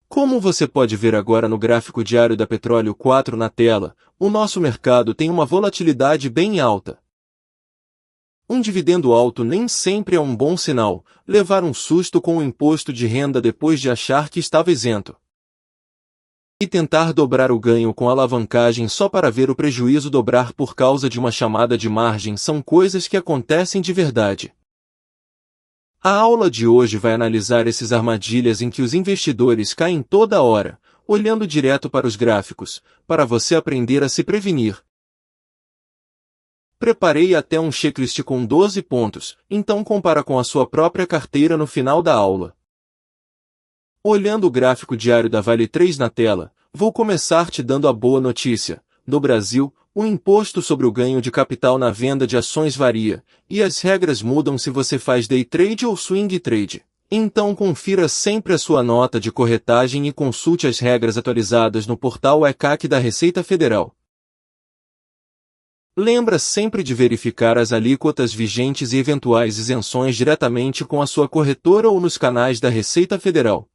Como você pode ver agora no gráfico diário da Petróleo 4 na tela, o nosso mercado tem uma volatilidade bem alta. Um dividendo alto nem sempre é um bom sinal, levar um susto com o imposto de renda depois de achar que estava isento. E tentar dobrar o ganho com alavancagem só para ver o prejuízo dobrar por causa de uma chamada de margem são coisas que acontecem de verdade. A aula de hoje vai analisar essas armadilhas em que os investidores caem toda hora, olhando direto para os gráficos, para você aprender a se prevenir. Preparei até um checklist com 12 pontos, então compara com a sua própria carteira no final da aula. Olhando o gráfico diário da Vale 3 na tela, vou começar te dando a boa notícia. No Brasil, o imposto sobre o ganho de capital na venda de ações varia, e as regras mudam se você faz day trade ou swing trade. Então confira sempre a sua nota de corretagem e consulte as regras atualizadas no portal ECAC da Receita Federal. Lembra sempre de verificar as alíquotas vigentes e eventuais isenções diretamente com a sua corretora ou nos canais da Receita Federal.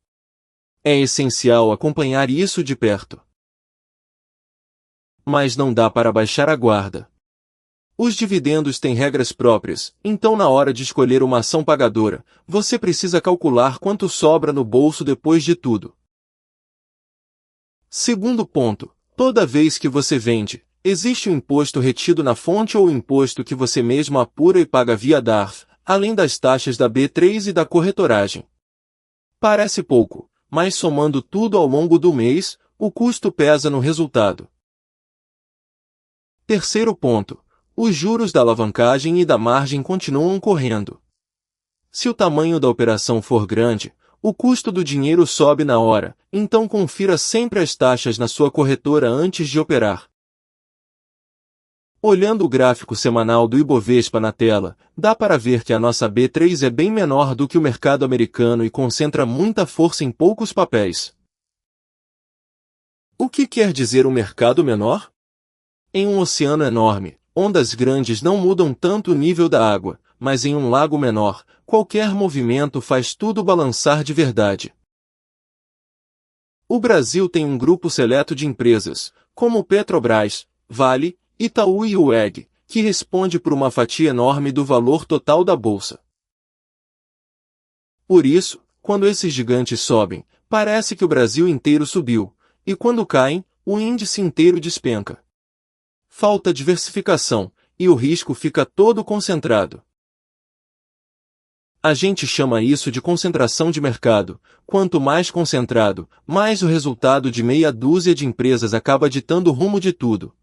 É essencial acompanhar isso de perto. Mas não dá para baixar a guarda. Os dividendos têm regras próprias, então na hora de escolher uma ação pagadora, você precisa calcular quanto sobra no bolso depois de tudo. Segundo ponto, toda vez que você vende, existe um imposto retido na fonte ou o imposto que você mesmo apura e paga via DARF, além das taxas da B3 e da corretoragem. Parece pouco, mas somando tudo ao longo do mês, o custo pesa no resultado. Terceiro ponto, os juros da alavancagem e da margem continuam correndo. Se o tamanho da operação for grande, o custo do dinheiro sobe na hora, então confira sempre as taxas na sua corretora antes de operar. Olhando o gráfico semanal do Ibovespa na tela, dá para ver que a nossa B3 é bem menor do que o mercado americano e concentra muita força em poucos papéis. O que quer dizer um mercado menor? Em um oceano enorme, ondas grandes não mudam tanto o nível da água, mas em um lago menor, qualquer movimento faz tudo balançar de verdade. O Brasil tem um grupo seleto de empresas, como Petrobras, Vale, Itaú e UEG, que responde por uma fatia enorme do valor total da bolsa. Por isso, quando esses gigantes sobem, parece que o Brasil inteiro subiu, e quando caem, o índice inteiro despenca. Falta diversificação, e o risco fica todo concentrado. A gente chama isso de concentração de mercado. Quanto mais concentrado, mais o resultado de meia dúzia de empresas acaba ditando o rumo de tudo.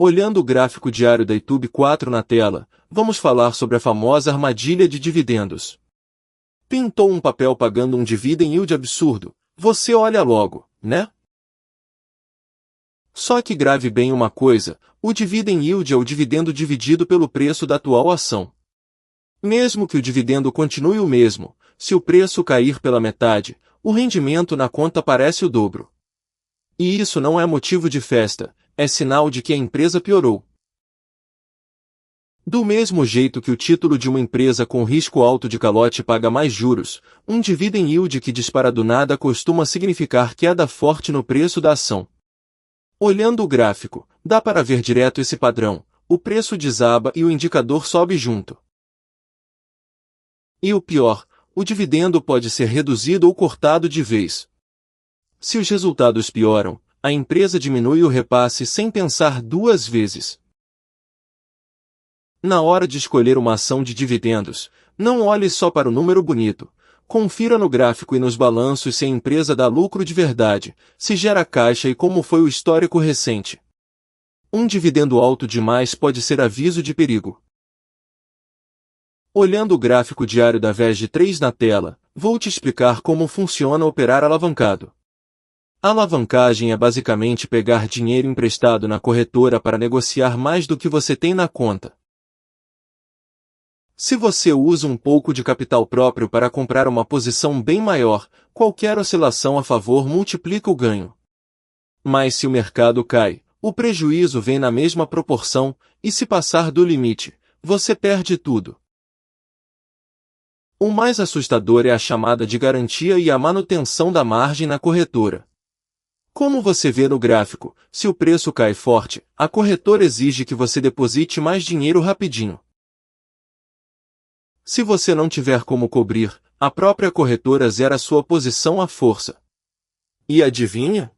Olhando o gráfico diário da YouTube 4 na tela, vamos falar sobre a famosa armadilha de dividendos. Pintou um papel pagando um dividend yield absurdo, você olha logo, né? Só que grave bem uma coisa, o dividend yield é o dividendo dividido pelo preço da atual ação. Mesmo que o dividendo continue o mesmo, se o preço cair pela metade, o rendimento na conta parece o dobro. E isso não é motivo de festa, é sinal de que a empresa piorou. Do mesmo jeito que o título de uma empresa com risco alto de calote paga mais juros, um dividend yield que dispara do nada costuma significar queda forte no preço da ação. Olhando o gráfico, dá para ver direto esse padrão, o preço desaba e o indicador sobe junto. E o pior, o dividendo pode ser reduzido ou cortado de vez. Se os resultados pioram, a empresa diminui o repasse sem pensar duas vezes. Na hora de escolher uma ação de dividendos, não olhe só para o número bonito. Confira no gráfico e nos balanços se a empresa dá lucro de verdade, se gera caixa e como foi o histórico recente. Um dividendo alto demais pode ser aviso de perigo. Olhando o gráfico diário da VEG 3 na tela, vou te explicar como funciona operar alavancado. A alavancagem é basicamente pegar dinheiro emprestado na corretora para negociar mais do que você tem na conta. Se você usa um pouco de capital próprio para comprar uma posição bem maior, qualquer oscilação a favor multiplica o ganho. Mas se o mercado cai, o prejuízo vem na mesma proporção, e se passar do limite, você perde tudo. O mais assustador é a chamada de garantia e a manutenção da margem na corretora. Como você vê no gráfico, se o preço cai forte, a corretora exige que você deposite mais dinheiro rapidinho. Se você não tiver como cobrir, a própria corretora zera sua posição à força. E adivinha?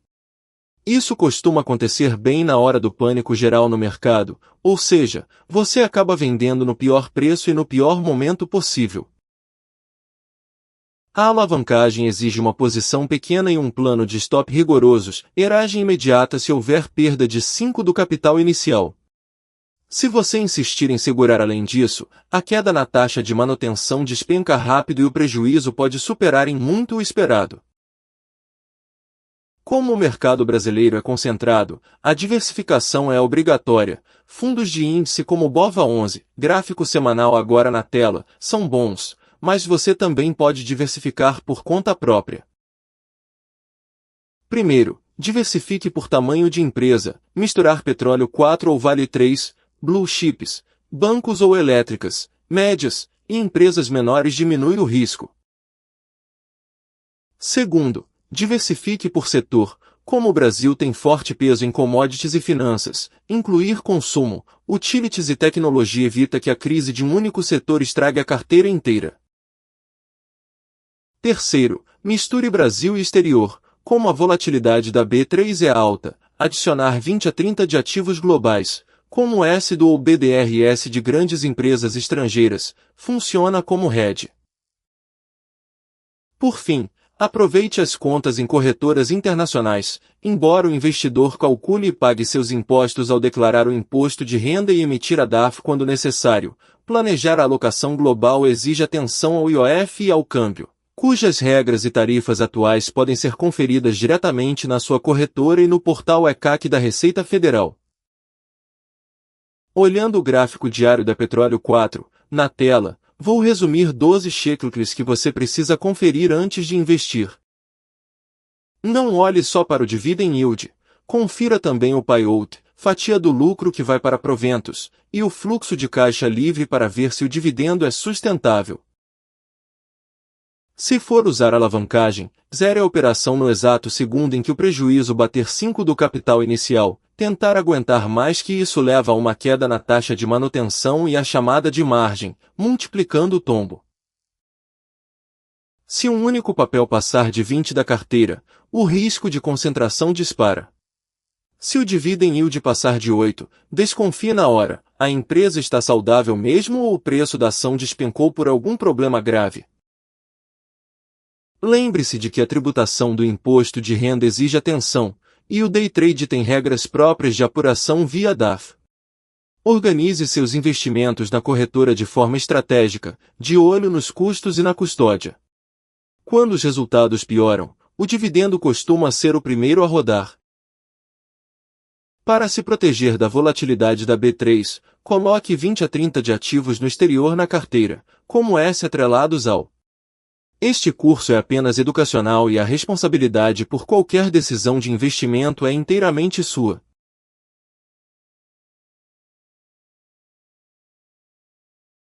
Isso costuma acontecer bem na hora do pânico geral no mercado, ou seja, você acaba vendendo no pior preço e no pior momento possível. A alavancagem exige uma posição pequena e um plano de stop rigorosos, heragem imediata se houver perda de 5 do capital inicial. Se você insistir em segurar além disso, a queda na taxa de manutenção despenca rápido e o prejuízo pode superar em muito o esperado. Como o mercado brasileiro é concentrado, a diversificação é obrigatória. Fundos de índice como o BOVA11, gráfico semanal agora na tela, são bons, mas você também pode diversificar por conta própria. Primeiro, diversifique por tamanho de empresa, misturar petróleo 4 ou vale 3, blue chips, bancos ou elétricas, médias, e empresas menores diminui o risco. Segundo, diversifique por setor. Como o Brasil tem forte peso em commodities e finanças, incluir consumo, utilities e tecnologia evita que a crise de um único setor estrague a carteira inteira. Terceiro, misture Brasil e exterior. Como a volatilidade da B3 é alta, adicionar 20 a 30 de ativos globais, como o SDO ou BDRS de grandes empresas estrangeiras, funciona como hedge. Por fim, aproveite as contas em corretoras internacionais, embora o investidor calcule e pague seus impostos ao declarar o imposto de renda e emitir a DAF quando necessário. Planejar a alocação global exige atenção ao IOF e ao câmbio, cujas regras e tarifas atuais podem ser conferidas diretamente na sua corretora e no portal ECAC da Receita Federal. Olhando o gráfico diário da Petróleo 4, na tela, vou resumir 12 checklists que você precisa conferir antes de investir. Não olhe só para o dividend yield, confira também o payout, fatia do lucro que vai para proventos, e o fluxo de caixa livre para ver se o dividendo é sustentável. Se for usar alavancagem, zere a operação no exato segundo em que o prejuízo bater 5 do capital inicial. Tentar aguentar mais que isso leva a uma queda na taxa de manutenção e a chamada de margem, multiplicando o tombo. Se um único papel passar de 20 da carteira, o risco de concentração dispara. Se o dividend yield passar de 8, desconfie na hora, a empresa está saudável mesmo ou o preço da ação despencou por algum problema grave. Lembre-se de que a tributação do imposto de renda exige atenção, e o day trade tem regras próprias de apuração via DAF. Organize seus investimentos na corretora de forma estratégica, de olho nos custos e na custódia. Quando os resultados pioram, o dividendo costuma ser o primeiro a rodar. Para se proteger da volatilidade da B3, coloque 20 a 30 de ativos no exterior na carteira, como S atrelados ao. Este curso é apenas educacional e a responsabilidade por qualquer decisão de investimento é inteiramente sua.